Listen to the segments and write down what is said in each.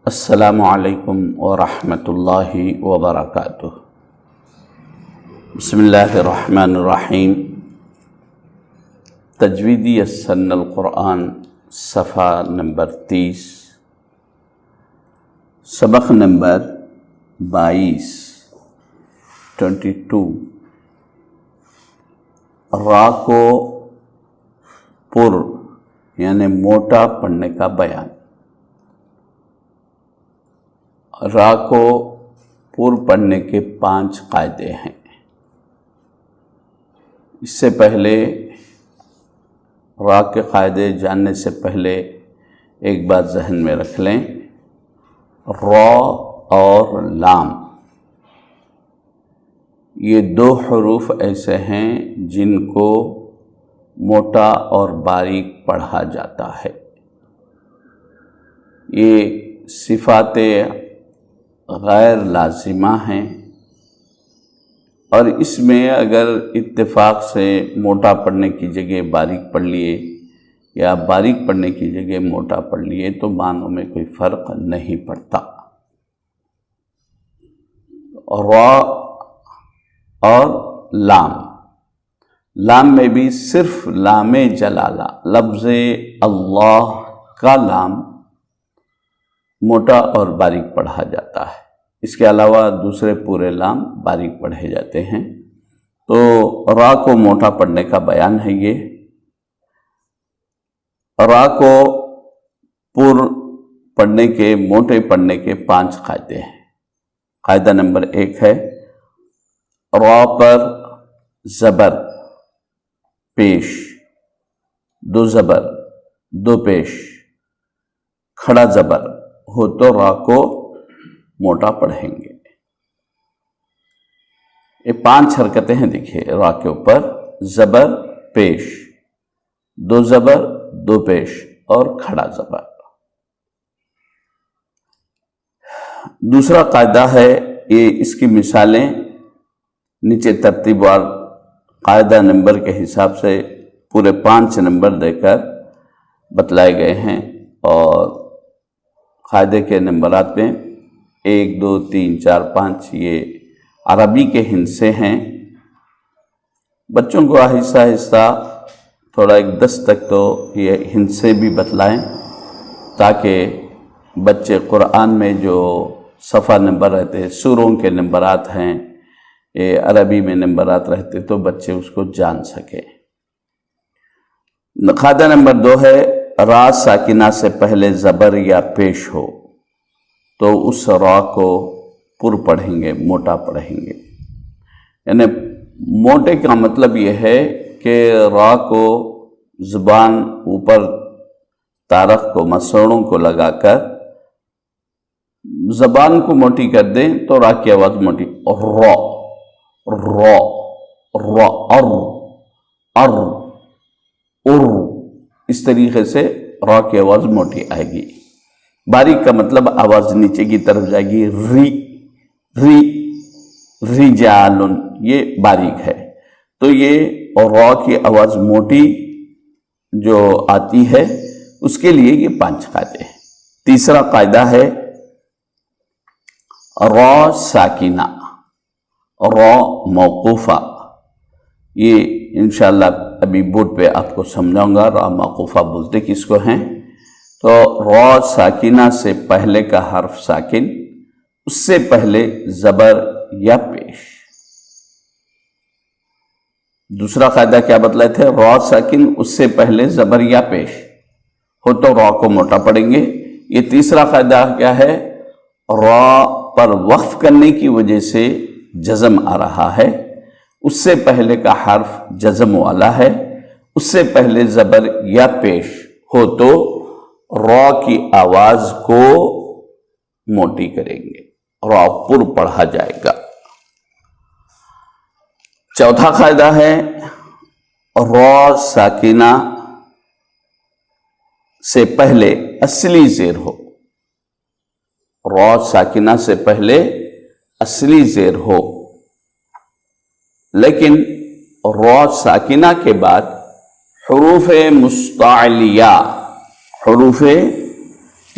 السلام علیکم ورحمۃ اللہ وبرکاتہ۔ بسم اللہ الرحمن الرحیم۔ تجویدی السن القرآن صفحہ نمبر 30، سبق نمبر 22 را کو پر یعنی موٹا پڑھنے کا بیان۔ را کو پر پڑھنے کے 5 قاعدے ہیں۔ اس سے پہلے را کے قاعدے جاننے سے پہلے ایک بات ذہن میں رکھ لیں، را اور لام یہ 2 حروف ایسے ہیں جن کو موٹا اور باریک پڑھا جاتا ہے۔ یہ صفات غیر لازمہ ہیں، اور اس میں اگر اتفاق سے موٹا پڑھنے کی جگہ باریک پڑھ لیے یا باریک پڑھنے کی جگہ موٹا پڑھ لیے تو معنوں میں کوئی فرق نہیں پڑتا۔ را اور لام میں بھی صرف لام جلالہ لفظ اللہ کا لام موٹا اور باریک پڑھا جاتا ہے، اس کے علاوہ دوسرے پورے لام باریک پڑھے جاتے ہیں۔ تو را کو موٹا پڑھنے کا بیان ہے۔ یہ را کو پر پڑھنے کے موٹے پڑھنے کے 5 قاعدے ہیں۔ قاعدہ نمبر 1 ہے را پر زبر پیش، 2 زبر 2 پیش، کھڑا زبر ہو تو را کو موٹا پڑھیں گے۔ یہ 5 حرکتیں ہیں، دیکھیے را کے اوپر زبر پیش، 2 زبر 2 پیش اور کھڑا زبر۔ دوسرا قاعدہ ہے، یہ اس کی مثالیں نیچے ترتیب وار قاعدہ نمبر کے حساب سے پورے 5 نمبر دے کر بتلائے گئے ہیں، اور قاعدے کے نمبرات میں 1 2 3 4 5 یہ عربی کے ہندسے ہیں۔ بچوں کو آہستہ آہستہ تھوڑا 10 تک تو یہ ہندسے بھی بتلائیں، تاکہ بچے قرآن میں جو صفحہ نمبر رہتے سوروں کے نمبرات ہیں، یہ عربی میں نمبرات رہتے تو بچے اس کو جان سکیں۔ قاعدہ نمبر 2 ہے را ساکنہ سے پہلے زبر یا پیش ہو تو اس را کو پر پڑھیں گے، موٹا پڑھیں گے۔ یعنی موٹے کا مطلب یہ ہے کہ را کو زبان اوپر طارق کو مسوڑوں کو لگا کر زبان کو موٹی کر دیں تو را کی آواز موٹی، را را را ار اس طریقے سے را کی آواز موٹی آئے گی۔ باریک کا مطلب آواز نیچے کی طرف جائے گی، رجالن یہ باریک ہے۔ تو یہ را کی آواز موٹی جو آتی ہے اس کے لیے یہ 5 قاعدے ہیں۔ تیسرا قاعدہ ہے را ساکنہ، را موقوفہ، یہ انشاءاللہ ابھی بورڈ پہ آپ کو سمجھاؤں گا را موقوفہ بولتے کس کو ہیں۔ تو را ساکنہ سے پہلے کا حرف ساکن، اس سے پہلے زبر یا پیش۔ دوسرا قاعدہ کیا بتلائے تھے؟ را ساکن اس سے پہلے زبر یا پیش ہو تو را کو موٹا پڑھیں گے۔ یہ تیسرا قاعدہ کیا ہے؟ را پر وقف کرنے کی وجہ سے جزم آ رہا ہے، اس سے پہلے کا حرف جزم والا ہے، اس سے پہلے زبر یا پیش ہو تو را کی آواز کو موٹی کریں گے، را پر پڑھا جائے گا۔ چوتھا قاعدہ ہے را ساکنہ سے پہلے اصلی زیر ہو، را ساکنہ سے پہلے اصلی زیر ہو، لیکن را ساکنہ کے بعد حروف مستعلیہ، حروف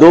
2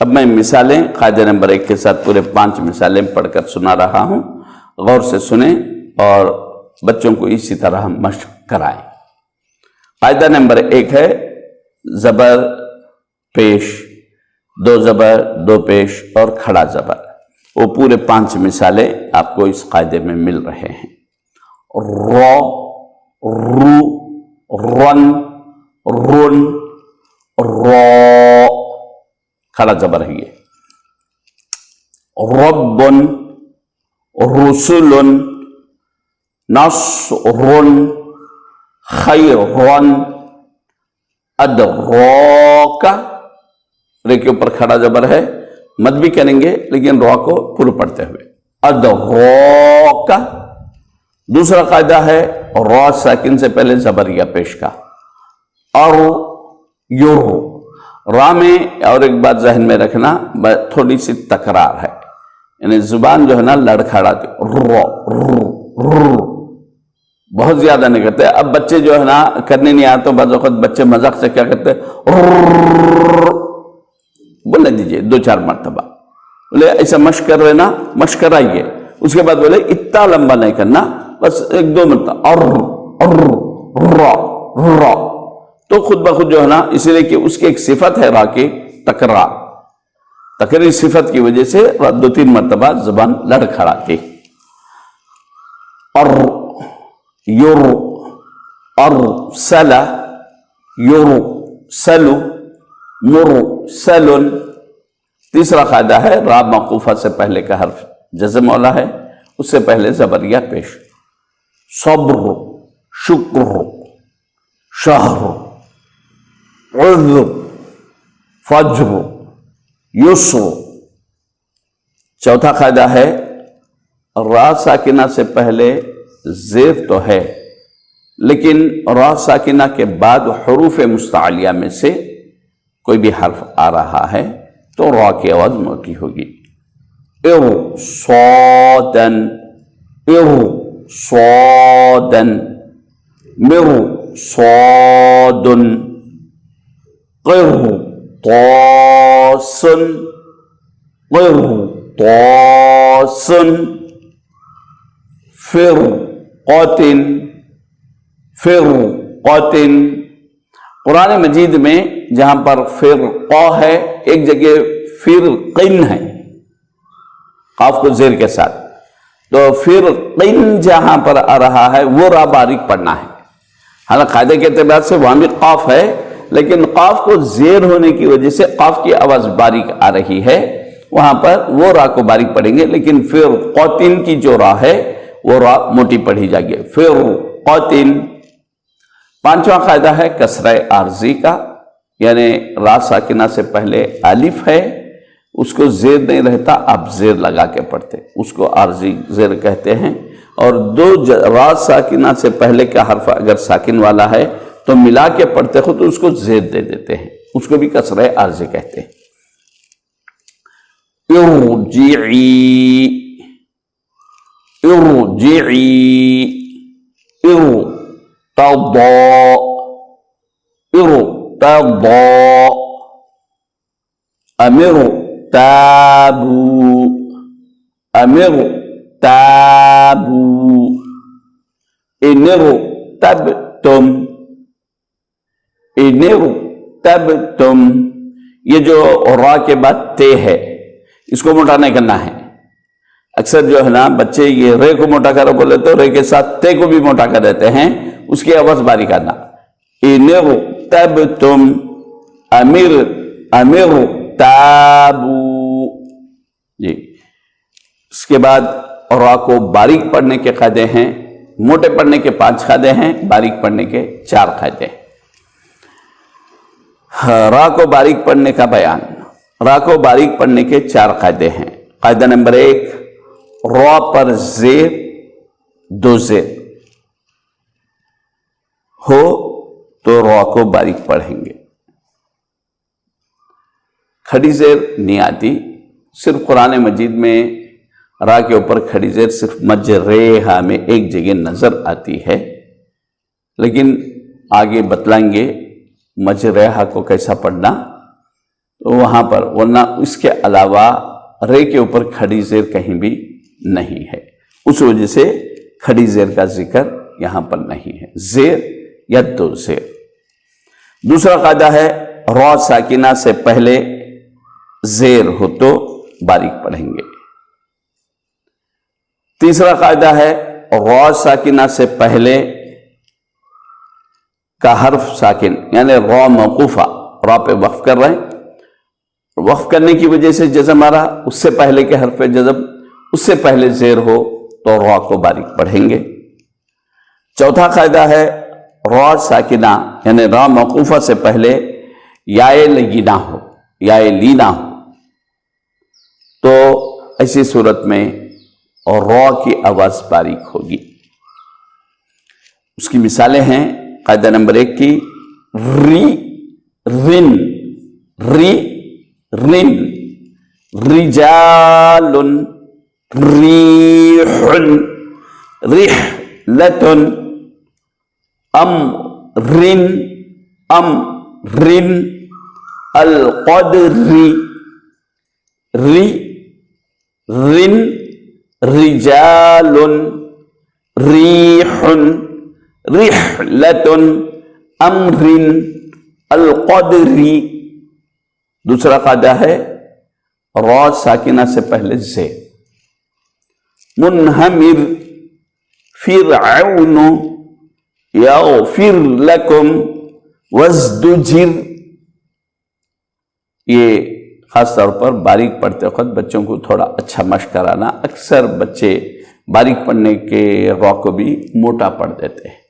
اب میں مثالیں قاعدہ نمبر 1 کے ساتھ پورے 5 مثالیں پڑھ کر سنا رہا ہوں، غور سے سنیں اور بچوں کو اسی طرح مشق کرائیں۔ قاعدہ نمبر 1 ہے زبر پیش، 2 زبر 2 پیش اور کھڑا زبر۔ وہ پورے 5 مثالیں آپ کو اس قاعدے میں مل رہے ہیں۔ رو، رو، رن، رن، رو، کھڑا زبر ہے یہ۔ رب، رسل، نصر، خیر، ادراک، رے کے اوپر کھڑا زبر ہے، مد بھی کریں گے لیکن را کو پورا پڑھتے ہوئے، ادراک۔ دوسرا قاعدہ ہے را ساکن سے پہلے زبر یا پیش کا، اور یورو، را میں اور ایک بات ذہن میں رکھنا، تھوڑی سی تکرار ہے، یعنی زبان جو ہے نا لڑکھڑاتی، رو، رو، رو، بہت زیادہ نہیں کرتے۔ اب بچے جو ہے نا کرنے نہیں آتے، بعض اوقات بچے مذاق سے کیا کرتے ہیں، بولنے دیجئے 2-4 مرتبہ، بولے ایسا مشق کر رہے نا، مشق کرائیے، اس کے بعد بولے اتنا لمبا نہیں کرنا، بس 1-2 مرتبہ، را، تو خود بخود جو ہے نا، اس لیے کہ اس کی ایک صفت ہے را کی تکرار، تکراری صفت کی وجہ سے 2-3 مرتبہ زبان لڑکھڑاتی۔ یور، ارسل، یرسل، مرسل۔ تیسرا قاعدہ ہے را موقوفہ سے پہلے کا حرف جزم والا ہے، اس سے پہلے زبر یا پیش، صبر، شکر، شہر، عذر، فجر، یسر۔ چوتھا قاعدہ ہے را ساکنہ سے پہلے زیر تو ہے، لیکن را ساکنہ کے بعد حروف مستعلیہ میں سے کوئی بھی حرف آ رہا ہے تو را کی آواز موٹی ہوگی، ارصادن، ارصادن، مرصادن، قرطاسن، قرطاسن، فرقاتن، فرقاتن۔ قرآن مجید میں جہاں پر فرقہ ہے، ایک جگہ فرقن ہے قاف کو زیر کے ساتھ، تو فرقن جہاں پر آ رہا ہے وہ را باریک پڑھنا ہے۔ حالانکہ قاعدے کے اعتبار سے وہاں بھی قاف ہے، لیکن قاف کو زیر ہونے کی وجہ سے قاف کی آواز باریک آ رہی ہے، وہاں پر وہ را کو باریک پڑھیں گے، لیکن فرقاتن کی جو را ہے وہ را موٹی پڑھی جائے گی، فرقاتن۔ پانچواں قاعدہ ہے کسرہ عارضی کا، یعنی را ساکنہ سے پہلے الف ہے، اس کو زیر نہیں رہتا، آپ زیر لگا کے پڑھتے، اس کو عارضی زیر کہتے ہیں۔ اور را ساکنہ سے پہلے کا حرف اگر ساکن والا ہے تو ملا کے پڑھتے ہو تو اس کو زیر دے دیتے ہیں، اس کو بھی کسرہ عارضی کہتے ہیں۔ ارجعی، ارجعی، ارتضى، ارتضى، امر تابوا، امر تابوا، ان ارتبتم، ان ارتبتم۔ یہ جو را کے بعد تے ہے، اس کو موٹا نہیں کرنا ہے۔ اکثر جو ہے نا بچے یہ رے کو موٹا کرو بولے تو رے کے ساتھ تے کو بھی موٹا کر دیتے ہیں، اس کی آواز باریک کرنا، ان ارتبتم، امر، امر تابوا۔ جی، اس کے بعد را کو باریک پڑھنے کے قاعدے ہیں، موٹے پڑھنے کے 5 قاعدے ہیں، باریک پڑھنے کے 4 قاعدے ہیں۔ را کو باریک پڑھنے کا بیان، را کو باریک پڑھنے کے 4 قاعدے ہیں۔ قاعدہ نمبر 1، را پر زیر 2 زیر ہو تو را کو باریک پڑھیں گے، کھڑی زیر نہیں آتی، صرف قرآن مجید میں را کے اوپر کھڑی زیر صرف مجریہا میں ایک جگہ نظر آتی ہے، لیکن آگے بتلائیں گے مجریہا کو کیسا پڑھنا۔ تو وہاں پر، ورنہ اس کے علاوہ رے کے اوپر کھڑی زیر کہیں بھی نہیں ہے، اس وجہ سے کھڑی زیر کا ذکر یہاں پر نہیں ہے، زیر یا دو زیر۔ دوسرا قاعدہ ہے را ساکنہ سے پہلے زیر ہو تو باریک پڑھیں گے۔ تیسرا قاعدہ ہے را ساکنہ سے پہلے کا حرف ساکن، یعنی را موقوفہ، را پہ وقف کر رہے ہیں، وقف کرنے کی وجہ سے جزم آ رہا، اس سے پہلے کے حرف پہ جزم، اس سے پہلے زیر ہو تو را کو باریک پڑھیں گے۔ چوتھا قاعدہ ہے را ساکنہ یعنی را موقوفہ سے پہلے یائے لگینا ہو، یائے لینا ہو، تو ایسی صورت میں را کی آواز باریک ہوگی۔ اس کی مثالیں ہیں قاعدہ نمبر 1 کی، ری رن، ری رن، رجال، ریح، رحلۃ، امر، امر، القدر، ری رن، رجال، ریح، رحلۃ، امر، القدر۔ دوسرا قاعدہ ہے را ساکنہ سے پہلے زیر، منہمر، فرعون، یغفر لکم، وازدجر۔ یہ خاص طور پر باریک پڑھتے وقت بچوں کو تھوڑا اچھا مشق کرانا، اکثر بچے باریک پڑھنے کے را کو بھی موٹا پڑھ دیتے ہیں۔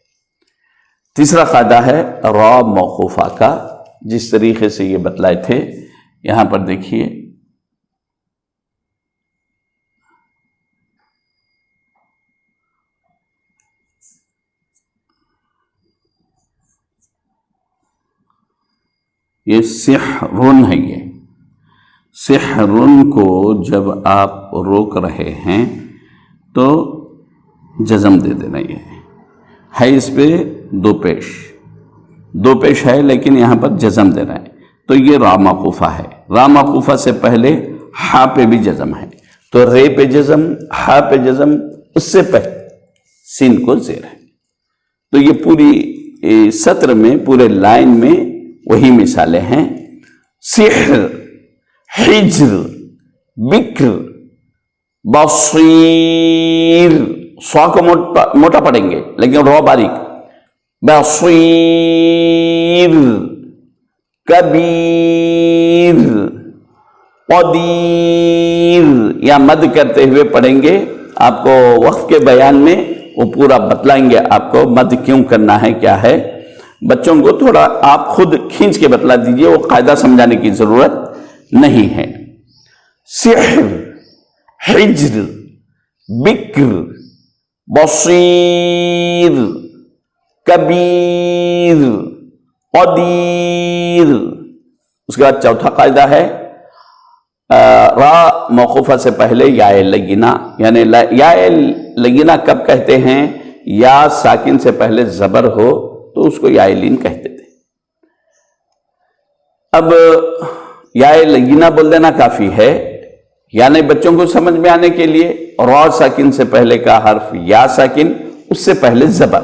تیسرا قاعدہ ہے را موقوفہ کا، جس طریقے سے یہ بتلائے تھے یہاں پر دیکھیے، یہ سحرن ہے، یہ سحرن کو جب آپ روک رہے ہیں تو جزم دے دینا، یہ ہے اس پہ دو پیش ہے لیکن یہاں پر جزم دینا ہے، تو یہ را موقوفہ ہے۔ را موقوفہ سے پہلے ہا پہ بھی جزم ہے، تو رے پہ جزم، ہا پہ جزم، اس سے پہلے سین کو زیر ہے۔ تو یہ پوری سطر میں، پورے لائن میں وہی مثالیں ہیں، سحر، حجر، بکر، بصیر، سوا کو موٹا پڑھیں گے لیکن را باریک، بصیر، کبیر، قدیر، یا مد کرتے ہوئے پڑھیں گے۔ آپ کو وقف کے بیان میں وہ پورا بتلائیں گے آپ کو مد کیوں کرنا ہے، کیا ہے۔ بچوں کو تھوڑا آپ خود کھینچ کے بتلا دیجئے، وہ قاعدہ سمجھانے کی ضرورت نہیں ہے۔ سحر، حجر، بکر، بصیر، کبیر، قدیر۔ اس کے بعد چوتھا قاعدہ ہے را موقوفہ سے پہلے یائے لگینا، یعنی یائے لگینا کب کہتے ہیں؟ یا ساکن سے پہلے زبر ہو تو اس کو یائے لین کہتے تھے۔ اب یائے لگینا بول دینا کافی ہے، یعنی بچوں کو سمجھ میں آنے کے لیے را ساکن سے پہلے کا حرف یا ساکن، اس سے پہلے زبر،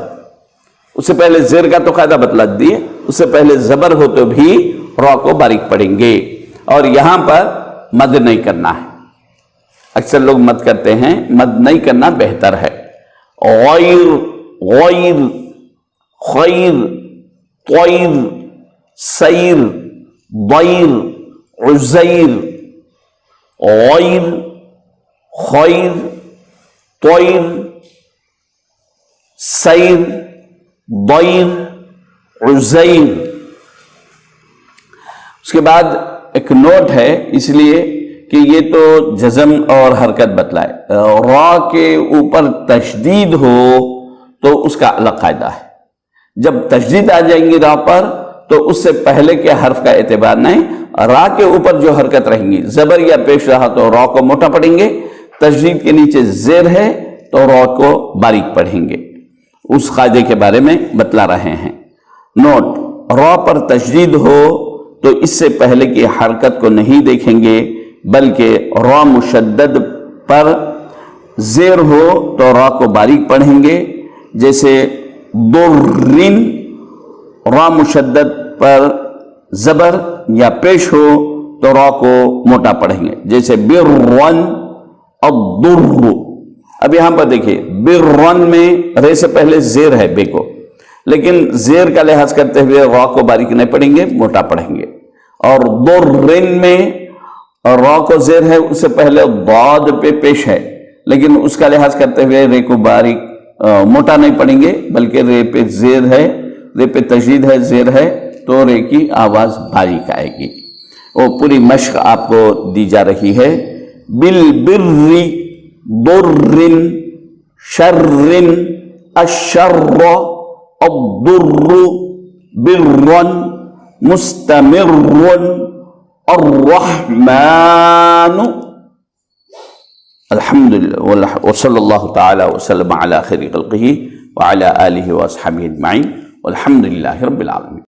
اس سے پہلے زیر کا تو قاعدہ بتلا دیے، اس سے پہلے زبر ہو تو بھی را کو باریک پڑھیں گے، اور یہاں پر مد نہیں کرنا ہے۔ اکثر لوگ مد کرتے ہیں، مد نہیں کرنا بہتر ہے۔ غیر، غیر، خیر، طیر، سیر، ضیر، عزیر، غیر، خیر، طیر، سیر، ضیر، عزیر۔ اس کے بعد ایک نوٹ ہے، اس لیے کہ یہ تو جزم اور حرکت بتلائے، را کے اوپر تشدید ہو تو اس کا الگ قاعدہ ہے۔ جب تشدید آ جائیں گی را پر تو اس سے پہلے کے حرف کا اعتبار نہیں، را کے اوپر جو حرکت رہیں گی، زبر یا پیش رہا تو را کو موٹا پڑھیں گے، تشدید کے نیچے زیر ہے تو را کو باریک پڑھیں گے۔ اس قاعدے کے بارے میں بتلا رہے ہیں۔ نوٹ، را پر تشدید ہو تو اس سے پہلے کی حرکت کو نہیں دیکھیں گے، بلکہ را مشدد پر زیر ہو تو را کو باریک پڑھیں گے، جیسے ضرن، را مشدد پر زبر یا پیش ہو تو را کو موٹا پڑھیں گے، جیسے برن الضر۔ اب یہاں پر دیکھیے برن میں رے سے پہلے زیر ہے بے کو، لیکن زیر کا لحاظ کرتے ہوئے را کو باریک نہیں پڑھیں گے، موٹا پڑھیں گے۔ اور ضرن میں را کو زیر ہے، اس سے پہلے ضاد پہ پیش ہے، لیکن اس کا لحاظ کرتے ہوئے رے کو باریک موٹا نہیں پڑھیں گے، بلکہ رے پہ زیر ہے، رے پہ تشدید ہے، زیر ہے، تو رے کی آواز باریک آئے گی۔ وہ پوری مشق آپ کو دی جا رہی ہے۔ بالبر ضر شر الشر الضر بر مستمر الرحمن۔ الحمدللہ وصلی اللہ تعالی وسلم علی خیر خلقہ وعلی آلہ واصحابہ اجمعین والحمدللہ رب العالمین۔